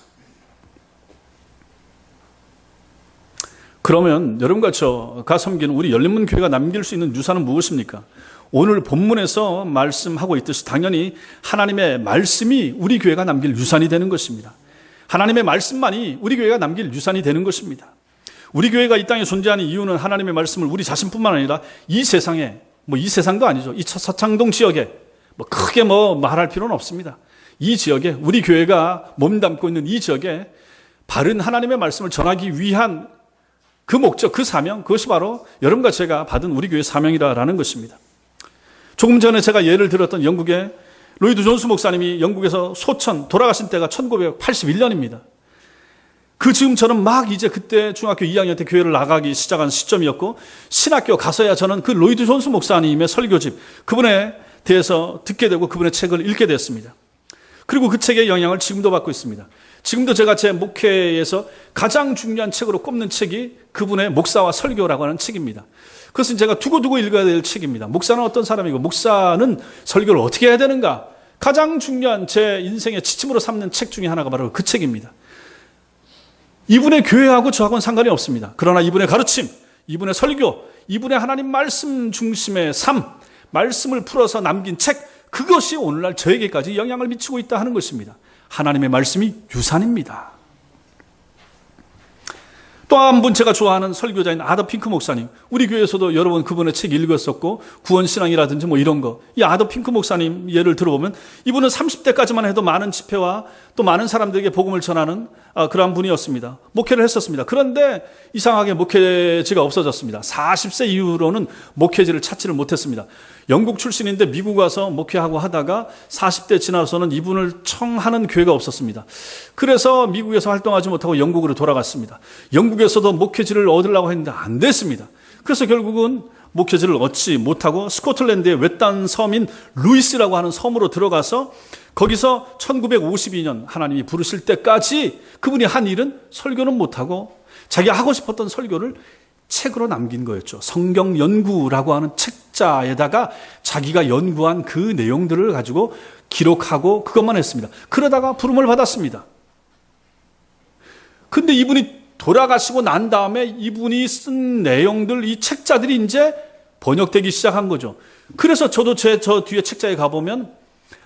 그러면 여러분과 저가 섬기는 우리 열린문 교회가 남길 수 있는 유산은 무엇입니까? 오늘 본문에서 말씀하고 있듯이 당연히 하나님의 말씀이 우리 교회가 남길 유산이 되는 것입니다. 하나님의 말씀만이 우리 교회가 남길 유산이 되는 것입니다. 우리 교회가 이 땅에 존재하는 이유는 하나님의 말씀을 우리 자신뿐만 아니라 이 세상에, 이 세상도 아니죠. 이 서창동 지역에 크게 말할 필요는 없습니다. 이 지역에, 우리 교회가 몸담고 있는 이 지역에 바른 하나님의 말씀을 전하기 위한 그 목적, 그 사명, 그것이 바로 여러분과 제가 받은 우리 교회의 사명이라는 것입니다. 조금 전에 제가 예를 들었던 영국의 로이드 존스 목사님이 영국에서 돌아가신 때가 1981년입니다. 그 지금 저는 막 이제 그때 중학교 2학년 때 교회를 나가기 시작한 시점이었고, 신학교 가서야 저는 그 로이드 존스 목사님의 설교집, 그분에 대해서 듣게 되고 그분의 책을 읽게 됐습니다. 그리고 그 책의 영향을 지금도 받고 있습니다. 지금도 제가 제 목회에서 가장 중요한 책으로 꼽는 책이 그분의 목사와 설교라고 하는 책입니다. 그것은 제가 두고두고 읽어야 될 책입니다. 목사는 어떤 사람이고 목사는 설교를 어떻게 해야 되는가, 가장 중요한 제 인생의 지침으로 삼는 책 중에 하나가 바로 그 책입니다. 이분의 교회하고 저하고는 상관이 없습니다. 그러나 이분의 가르침, 이분의 설교, 이분의 하나님 말씀 중심의 삶, 말씀을 풀어서 남긴 책, 그것이 오늘날 저에게까지 영향을 미치고 있다 하는 것입니다. 하나님의 말씀이 유산입니다. 또 한 분 제가 좋아하는 설교자인 아더 핑크 목사님, 우리 교회에서도 여러 번 그분의 책 읽었었고, 구원신앙이라든지 이런 거, 이 아더 핑크 목사님 예를 들어보면 이분은 30대까지만 해도 많은 집회와 또 많은 사람들에게 복음을 전하는 그러한 분이었습니다. 목회를 했었습니다. 그런데 이상하게 목회지가 없어졌습니다. 40세 이후로는 목회지를 찾지를 못했습니다. 영국 출신인데 미국 와서 목회하고 하다가 40대 지나서는 이분을 청하는 교회가 없었습니다. 그래서 미국에서 활동하지 못하고 영국으로 돌아갔습니다. 영국에서도 목회지를 얻으려고 했는데 안 됐습니다. 그래서 결국은 목회지를 얻지 못하고 스코틀랜드의 외딴 섬인 루이스라고 하는 섬으로 들어가서 거기서 1952년 하나님이 부르실 때까지 그분이 한 일은 설교는 못하고 자기가 하고 싶었던 설교를 책으로 남긴 거였죠. 성경 연구라고 하는 책자에다가 자기가 연구한 그 내용들을 가지고 기록하고 그것만 했습니다. 그러다가 부름을 받았습니다. 근데 이분이 돌아가시고 난 다음에 이분이 쓴 내용들, 이 책자들이 이제 번역되기 시작한 거죠. 그래서 저도 저 뒤에 책자에 가보면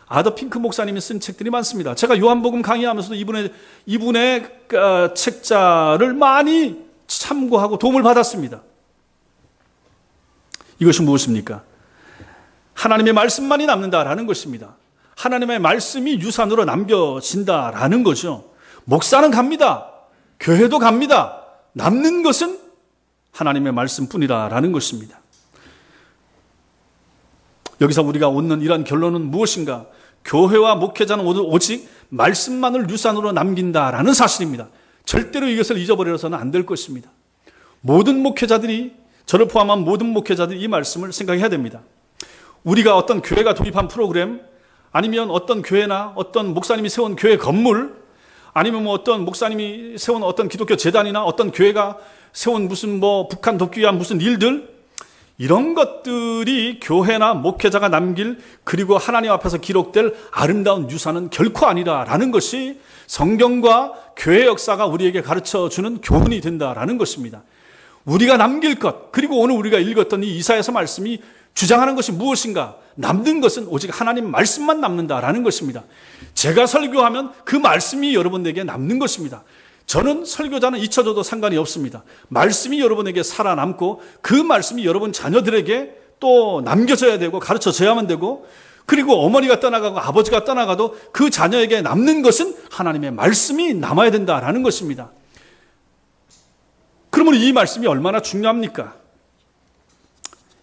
아더 핑크 목사님이 쓴 책들이 많습니다. 제가 요한복음 강의하면서도 이분의 책자를 많이 참고하고 도움을 받았습니다. 이것이 무엇입니까? 하나님의 말씀만이 남는다라는 것입니다. 하나님의 말씀이 유산으로 남겨진다라는 거죠. 목사는 갑니다. 교회도 갑니다. 남는 것은 하나님의 말씀뿐이라는 것입니다. 여기서 우리가 얻는 이러한 결론은 무엇인가? 교회와 목회자는 오직 말씀만을 유산으로 남긴다라는 사실입니다. 절대로 이것을 잊어버려서는 안 될 것입니다. 모든 목회자들이, 저를 포함한 모든 목회자들이 이 말씀을 생각해야 됩니다. 우리가 어떤 교회가 도입한 프로그램, 아니면 어떤 교회나 어떤 목사님이 세운 교회 건물, 아니면 어떤 목사님이 세운 어떤 기독교 재단이나 어떤 교회가 세운 무슨 북한 돕기 위한 무슨 일들, 이런 것들이 교회나 목회자가 남길, 그리고 하나님 앞에서 기록될 아름다운 유산은 결코 아니라라는 것이 성경과 교회 역사가 우리에게 가르쳐주는 교훈이 된다라는 것입니다. 우리가 남길 것, 그리고 오늘 우리가 읽었던 이 이사야서 말씀이 주장하는 것이 무엇인가? 남는 것은 오직 하나님 말씀만 남는다라는 것입니다. 제가 설교하면 그 말씀이 여러분에게 남는 것입니다. 저는 설교자는 잊혀져도 상관이 없습니다. 말씀이 여러분에게 살아남고 그 말씀이 여러분 자녀들에게 또 남겨져야 되고 가르쳐져야만 되고, 그리고 어머니가 떠나가고 아버지가 떠나가도 그 자녀에게 남는 것은 하나님의 말씀이 남아야 된다라는 것입니다. 그러면 이 말씀이 얼마나 중요합니까?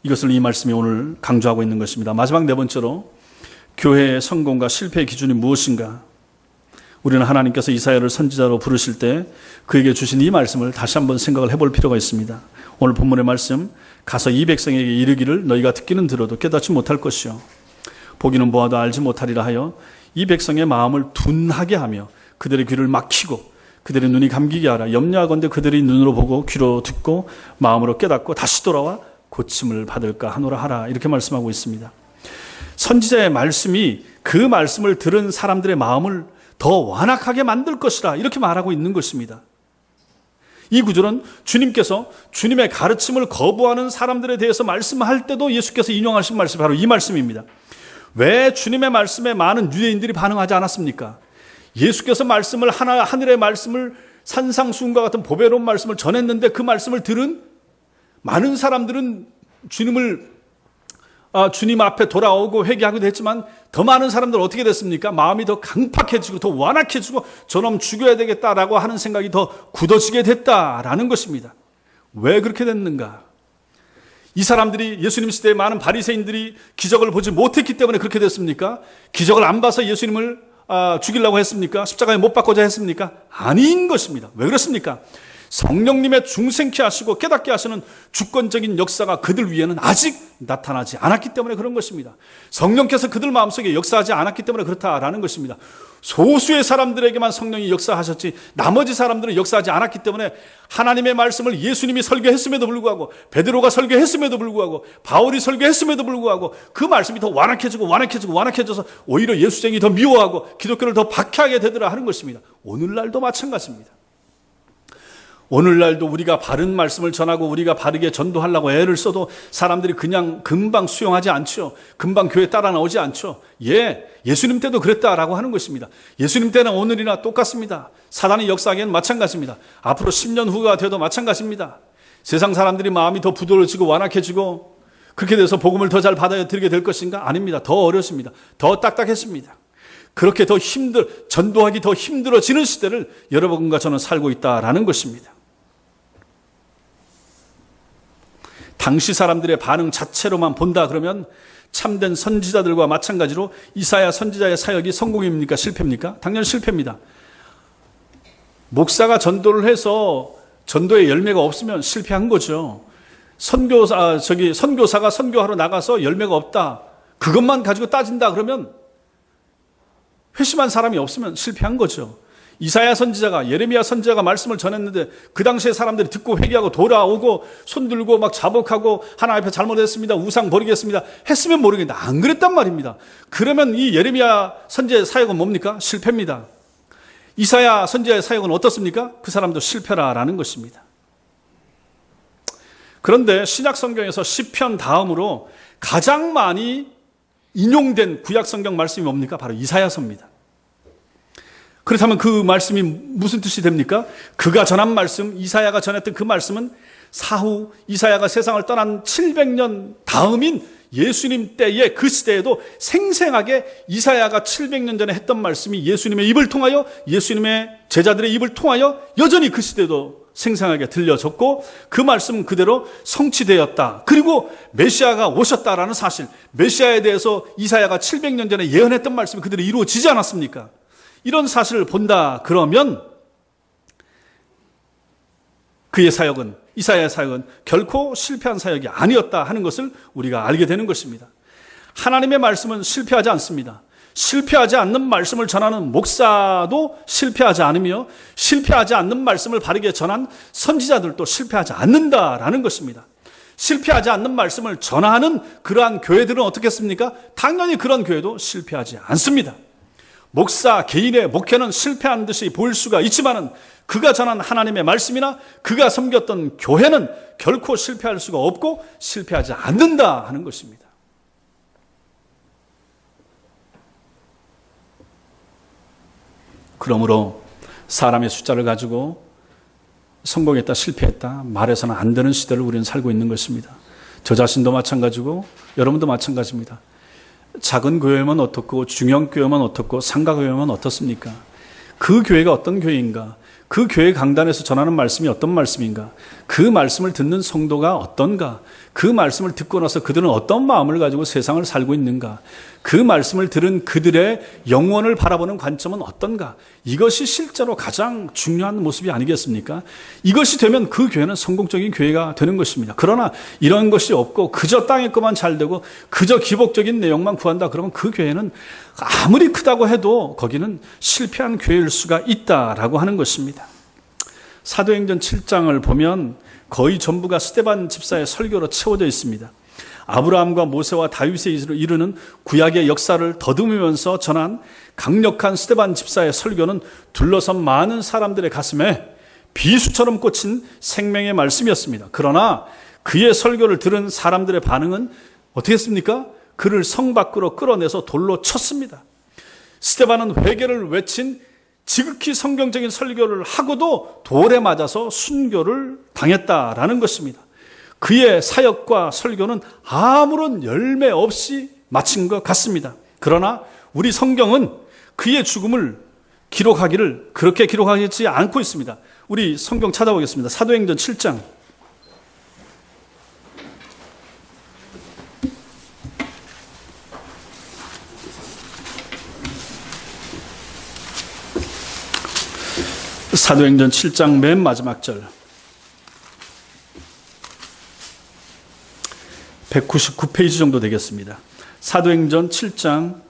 이것을 이 말씀이 오늘 강조하고 있는 것입니다. 마지막 네 번째로 교회의 성공과 실패의 기준이 무엇인가? 우리는 하나님께서 이사야를 선지자로 부르실 때 그에게 주신 이 말씀을 다시 한번 생각을 해볼 필요가 있습니다. 오늘 본문의 말씀, 가서 이 백성에게 이르기를 너희가 듣기는 들어도 깨닫지 못할 것이요 보기는 보아도 알지 못하리라 하여 이 백성의 마음을 둔하게 하며 그들의 귀를 막히고 그들의 눈이 감기게 하라. 염려하건대 그들이 눈으로 보고 귀로 듣고 마음으로 깨닫고 다시 돌아와 고침을 받을까 하노라 하라. 이렇게 말씀하고 있습니다. 선지자의 말씀이 그 말씀을 들은 사람들의 마음을 더 완악하게 만들 것이라, 이렇게 말하고 있는 것입니다. 이 구절은 주님께서 주님의 가르침을 거부하는 사람들에 대해서 말씀할 때도 예수께서 인용하신 말씀이 바로 이 말씀입니다. 왜 주님의 말씀에 많은 유대인들이 반응하지 않았습니까? 예수께서 말씀을 하늘의 말씀을 산상수훈과 같은 보배로운 말씀을 전했는데 그 말씀을 들은 많은 사람들은 주님 앞에 돌아오고 회개하기도 했지만 더 많은 사람들은 어떻게 됐습니까? 마음이 더 강팍해지고 더 완악해지고 저놈 죽여야 되겠다라고 하는 생각이 더 굳어지게 됐다라는 것입니다. 왜 그렇게 됐는가? 이 사람들이 예수님 시대에 많은 바리새인들이 기적을 보지 못했기 때문에 그렇게 됐습니까? 기적을 안 봐서 예수님을 죽이려고 했습니까? 십자가에 못 박고자 했습니까? 아닌 것입니다. 왜 그렇습니까? 성령님의 중생케 하시고 깨닫게 하시는 주권적인 역사가 그들 위에는 아직 나타나지 않았기 때문에 그런 것입니다. 성령께서 그들 마음속에 역사하지 않았기 때문에 그렇다라는 것입니다. 소수의 사람들에게만 성령이 역사하셨지 나머지 사람들은 역사하지 않았기 때문에 하나님의 말씀을 예수님이 설교했음에도 불구하고, 베드로가 설교했음에도 불구하고, 바울이 설교했음에도 불구하고 그 말씀이 더 완악해져서 오히려 예수쟁이 더 미워하고 기독교를 더 박해하게 되더라 하는 것입니다. 오늘날도 마찬가지입니다. 오늘날도 우리가 바른 말씀을 전하고 우리가 바르게 전도하려고 애를 써도 사람들이 그냥 금방 수용하지 않죠. 금방 교회 따라 나오지 않죠. 예수님 때도 그랬다라고 하는 것입니다. 예수님 때나 오늘이나 똑같습니다. 사단이 역사하기에는 마찬가지입니다. 앞으로 10년 후가 돼도 마찬가지입니다. 세상 사람들이 마음이 더 부드러워지고 완악해지고 그렇게 돼서 복음을 더 잘 받아들이게 될 것인가? 아닙니다. 더 어렵습니다. 더 딱딱했습니다. 그렇게 전도하기 더 힘들어지는 시대를 여러분과 저는 살고 있다라는 것입니다. 당시 사람들의 반응 자체로만 본다 그러면 참된 선지자들과 마찬가지로 이사야 선지자의 사역이 성공입니까? 실패입니까? 당연히 실패입니다. 목사가 전도를 해서 전도의 열매가 없으면 실패한 거죠. 선교사가 선교하러 나가서 열매가 없다. 그것만 가지고 따진다 그러면 회심한 사람이 없으면 실패한 거죠. 이사야 선지자가, 예레미야 선지자가 말씀을 전했는데 그 당시에 사람들이 듣고 회개하고 돌아오고 손들고 막 자복하고 하나님 앞에 잘못했습니다, 우상 버리겠습니다 했으면 모르겠는데 안 그랬단 말입니다. 그러면 이 예레미야 선지자의 사역은 뭡니까? 실패입니다. 이사야 선지자의 사역은 어떻습니까? 그 사람도 실패라라는 것입니다. 그런데 신약 성경에서 시편 다음으로 가장 많이 인용된 구약 성경 말씀이 뭡니까? 바로 이사야서입니다. 그렇다면 그 말씀이 무슨 뜻이 됩니까? 그가 전한 말씀, 이사야가 전했던 그 말씀은 사후 이사야가 세상을 떠난 700년 다음인 예수님 때의 그 시대에도 생생하게 이사야가 700년 전에 했던 말씀이 예수님의 입을 통하여, 예수님의 제자들의 입을 통하여 여전히 그 시대에도 생생하게 들려졌고 그 말씀은 그대로 성취되었다. 그리고 메시아가 오셨다라는 사실, 메시아에 대해서 이사야가 700년 전에 예언했던 말씀이 그대로 이루어지지 않았습니까? 이런 사실을 본다 그러면 그의 사역은, 이사야의 사역은 결코 실패한 사역이 아니었다 하는 것을 우리가 알게 되는 것입니다. 하나님의 말씀은 실패하지 않습니다. 실패하지 않는 말씀을 전하는 목사도 실패하지 않으며 실패하지 않는 말씀을 바르게 전한 선지자들도 실패하지 않는다라는 것입니다. 실패하지 않는 말씀을 전하는 그러한 교회들은 어떻겠습니까? 당연히 그런 교회도 실패하지 않습니다. 목사 개인의 목회는 실패한 듯이 보일 수가 있지만은 그가 전한 하나님의 말씀이나 그가 섬겼던 교회는 결코 실패할 수가 없고 실패하지 않는다 하는 것입니다. 그러므로 사람의 숫자를 가지고 성공했다 실패했다 말해서는 안 되는 시대를 우리는 살고 있는 것입니다. 저 자신도 마찬가지고 여러분도 마찬가지입니다. 작은 교회면 어떻고 중형 교회면 어떻고 상가 교회면 어떻습니까? 그 교회가 어떤 교회인가? 그 교회 강단에서 전하는 말씀이 어떤 말씀인가? 그 말씀을 듣는 성도가 어떤가? 그 말씀을 듣고 나서 그들은 어떤 마음을 가지고 세상을 살고 있는가? 그 말씀을 들은 그들의 영혼을 바라보는 관점은 어떤가? 이것이 실제로 가장 중요한 모습이 아니겠습니까? 이것이 되면 그 교회는 성공적인 교회가 되는 것입니다. 그러나 이런 것이 없고 그저 땅의 것만 잘 되고 그저 기복적인 내용만 구한다 그러면 그 교회는 아무리 크다고 해도 거기는 실패한 교회일 수가 있다라고 하는 것입니다. 사도행전 7장을 보면 거의 전부가 스데반 집사의 설교로 채워져 있습니다. 아브라함과 모세와 다윗에 이르는 구약의 역사를 더듬으면서 전한 강력한 스데반 집사의 설교는 둘러선 많은 사람들의 가슴에 비수처럼 꽂힌 생명의 말씀이었습니다. 그러나 그의 설교를 들은 사람들의 반응은 어떻게 했습니까? 그를 성 밖으로 끌어내서 돌로 쳤습니다. 스데반은 회개를 외친 지극히 성경적인 설교를 하고도 돌에 맞아서 순교를 당했다라는 것입니다. 그의 사역과 설교는 아무런 열매 없이 마친 것 같습니다. 그러나 우리 성경은 그의 죽음을 기록하기를 그렇게 기록하지 않고 있습니다. 우리 성경 찾아보겠습니다. 사도행전 7장. 사도행전 7장 맨 마지막 절 199페이지 정도 되겠습니다. 사도행전 7장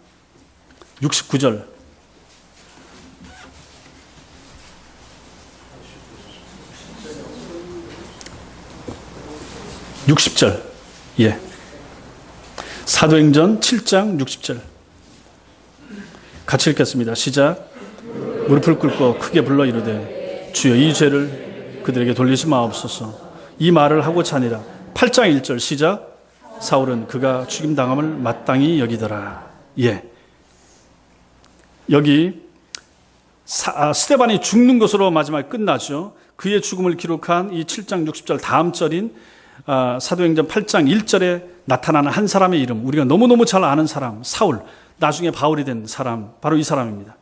69절 60절 예. 사도행전 7장 60절 같이 읽겠습니다. 시작. 무릎을 꿇고 크게 불러 이르되 주여 이 죄를 그들에게 돌리지 마옵소서. 이 말을 하고 자니라. 8장 1절 시작. 사울은 그가 죽임당함을 마땅히 여기더라. 예. 여기 스데반이 죽는 것으로 마지막에 끝나죠. 그의 죽음을 기록한 이 7장 60절 다음 절인 사도행전 8장 1절에 나타나는 한 사람의 이름, 우리가 너무너무 잘 아는 사람 사울, 나중에 바울이 된 사람, 바로 이 사람입니다.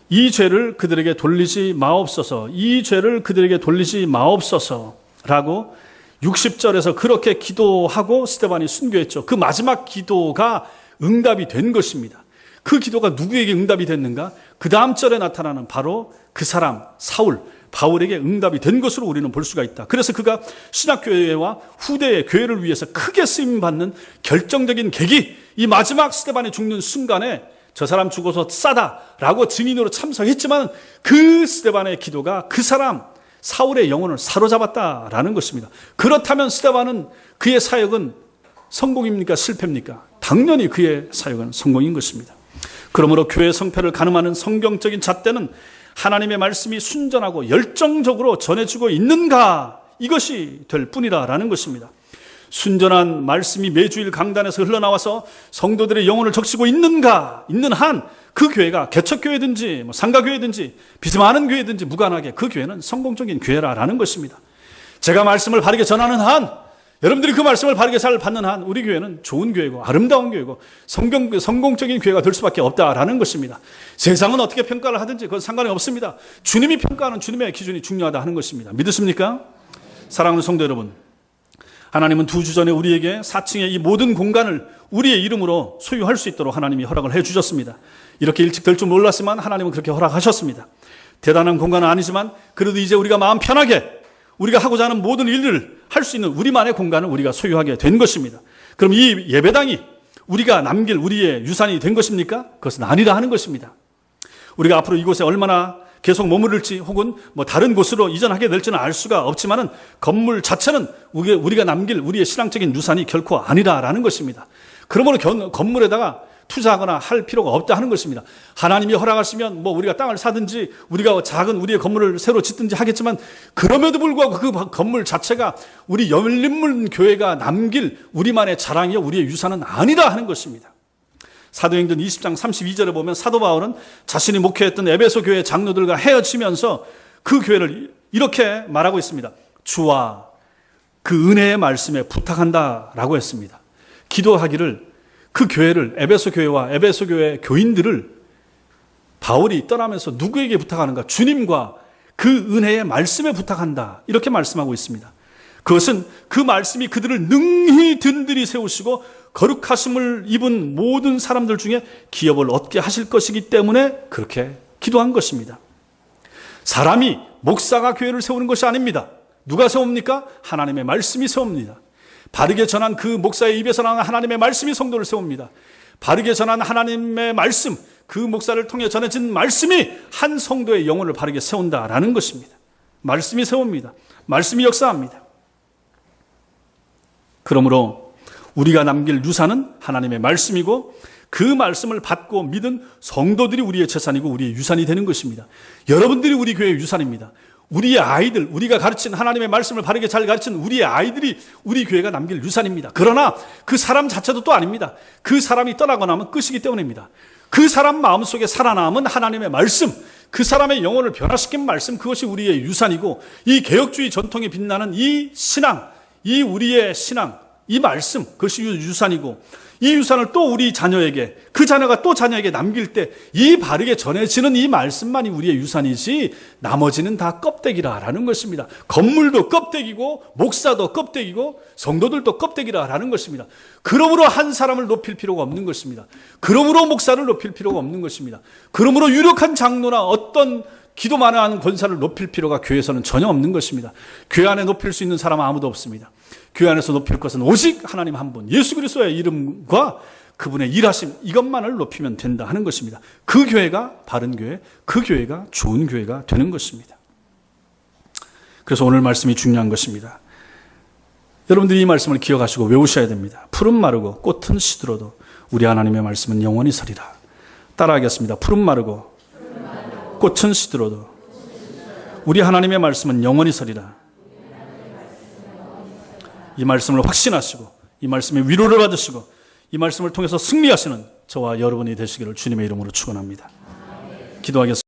이 죄를 그들에게 돌리지 마옵소서, 이 죄를 그들에게 돌리지 마옵소서라고 60절에서 그렇게 기도하고 스데반이 순교했죠. 그 마지막 기도가 응답이 된 것입니다. 그 기도가 누구에게 응답이 됐는가? 그 다음 절에 나타나는 바로 그 사람 사울, 바울에게 응답이 된 것으로 우리는 볼 수가 있다. 그래서 그가 신학교회와 후대의 교회를 위해서 크게 쓰임받는 결정적인 계기, 이 마지막 스데반이 죽는 순간에 저 사람 죽어서 싸다라고 증인으로 참석했지만 그 스데반의 기도가 그 사람 사울의 영혼을 사로잡았다라는 것입니다. 그렇다면 스데반은 그의 사역은 성공입니까? 실패입니까? 당연히 그의 사역은 성공인 것입니다. 그러므로 교회 성패를 가늠하는 성경적인 잣대는 하나님의 말씀이 순전하고 열정적으로 전해지고 있는가, 이것이 될 뿐이라는 것입니다. 순전한 말씀이 매주일 강단에서 흘러나와서 성도들의 영혼을 적시고 있는가, 있는 한 그 교회가 개척교회든지 상가교회든지 비스많은 교회든지 무관하게 그 교회는 성공적인 교회라는 것입니다. 제가 말씀을 바르게 전하는 한, 여러분들이 그 말씀을 바르게 잘 받는 한 우리 교회는 좋은 교회고 아름다운 교회고 성공적인 교회가 될 수밖에 없다라는 것입니다. 세상은 어떻게 평가를 하든지 그건 상관이 없습니다. 주님이 평가하는 주님의 기준이 중요하다 하는 것입니다. 믿으십니까? 사랑하는 성도 여러분, 하나님은 2주 전에 우리에게 4층의 이 모든 공간을 우리의 이름으로 소유할 수 있도록 하나님이 허락을 해 주셨습니다. 이렇게 일찍 될 줄 몰랐지만 하나님은 그렇게 허락하셨습니다. 대단한 공간은 아니지만 그래도 이제 우리가 마음 편하게 우리가 하고자 하는 모든 일들을 할 수 있는 우리만의 공간을 우리가 소유하게 된 것입니다. 그럼 이 예배당이 우리가 남길 우리의 유산이 된 것입니까? 그것은 아니라 하는 것입니다. 우리가 앞으로 이곳에 얼마나 계속 머무를지 혹은 다른 곳으로 이전하게 될지는 알 수가 없지만은 건물 자체는 우리가 남길 우리의 신앙적인 유산이 결코 아니라라는 것입니다. 그러므로 건물에다가 투자하거나 할 필요가 없다 하는 것입니다. 하나님이 허락하시면 우리가 땅을 사든지 우리가 작은 우리의 건물을 새로 짓든지 하겠지만 그럼에도 불구하고 그 건물 자체가 우리 열린문 교회가 남길 우리만의 자랑이요 우리의 유산은 아니다 하는 것입니다. 사도행전 20장 32절에 보면 사도 바울은 자신이 목회했던 에베소 교회 장로들과 헤어지면서 그 교회를 이렇게 말하고 있습니다. 주와 그 은혜의 말씀에 부탁한다라고 했습니다. 기도하기를 그 교회를, 에베소 교회와 에베소 교회 교인들을 바울이 떠나면서 누구에게 부탁하는가? 주님과 그 은혜의 말씀에 부탁한다, 이렇게 말씀하고 있습니다. 그것은 그 말씀이 그들을 능히 든든히 세우시고 거룩하심을 입은 모든 사람들 중에 기업을 얻게 하실 것이기 때문에 그렇게 기도한 것입니다. 사람이, 목사가 교회를 세우는 것이 아닙니다. 누가 세웁니까? 하나님의 말씀이 세웁니다. 바르게 전한 그 목사의 입에서 나온 하나님의 말씀이 성도를 세웁니다. 바르게 전한 하나님의 말씀, 그 목사를 통해 전해진 말씀이 한 성도의 영혼을 바르게 세운다라는 것입니다. 말씀이 세웁니다. 말씀이 역사합니다. 그러므로 우리가 남길 유산은 하나님의 말씀이고 그 말씀을 받고 믿은 성도들이 우리의 재산이고 우리의 유산이 되는 것입니다. 여러분들이 우리 교회의 유산입니다. 우리의 아이들, 우리가 가르친 하나님의 말씀을 바르게 잘 가르친 우리의 아이들이 우리 교회가 남길 유산입니다. 그러나 그 사람 자체도 또 아닙니다. 그 사람이 떠나고 나면 끝이기 때문입니다. 그 사람 마음속에 살아남은 하나님의 말씀, 그 사람의 영혼을 변화시킨 말씀, 그것이 우리의 유산이고 이 개혁주의 전통에 빛나는 이 신앙, 이 우리의 신앙, 이 말씀, 그것이 유산이고 이 유산을 또 우리 자녀에게, 그 자녀가 또 자녀에게 남길 때 이 바르게 전해지는 이 말씀만이 우리의 유산이지 나머지는 다 껍데기라라는 것입니다. 건물도 껍데기고 목사도 껍데기고 성도들도 껍데기라라는 것입니다. 그러므로 한 사람을 높일 필요가 없는 것입니다. 그러므로 목사를 높일 필요가 없는 것입니다. 그러므로 유력한 장로나 어떤 기도만 하는 권사를 높일 필요가 교회에서는 전혀 없는 것입니다. 교회 안에 높일 수 있는 사람은 아무도 없습니다. 교회 안에서 높일 것은 오직 하나님 한 분, 예수 그리스도의 이름과 그분의 일하심, 이것만을 높이면 된다 하는 것입니다. 그 교회가 바른 교회, 그 교회가 좋은 교회가 되는 것입니다. 그래서 오늘 말씀이 중요한 것입니다. 여러분들이 이 말씀을 기억하시고 외우셔야 됩니다. 푸른 마르고 꽃은 시들어도 우리 하나님의 말씀은 영원히 서리라. 따라하겠습니다. 푸른 마르고 꽃은 시들어도 우리 하나님의 말씀은 영원히 서리라. 이 말씀을 확신하시고 이 말씀의 위로를 받으시고 이 말씀을 통해서 승리하시는 저와 여러분이 되시기를 주님의 이름으로 축원합니다. 기도하겠습니다.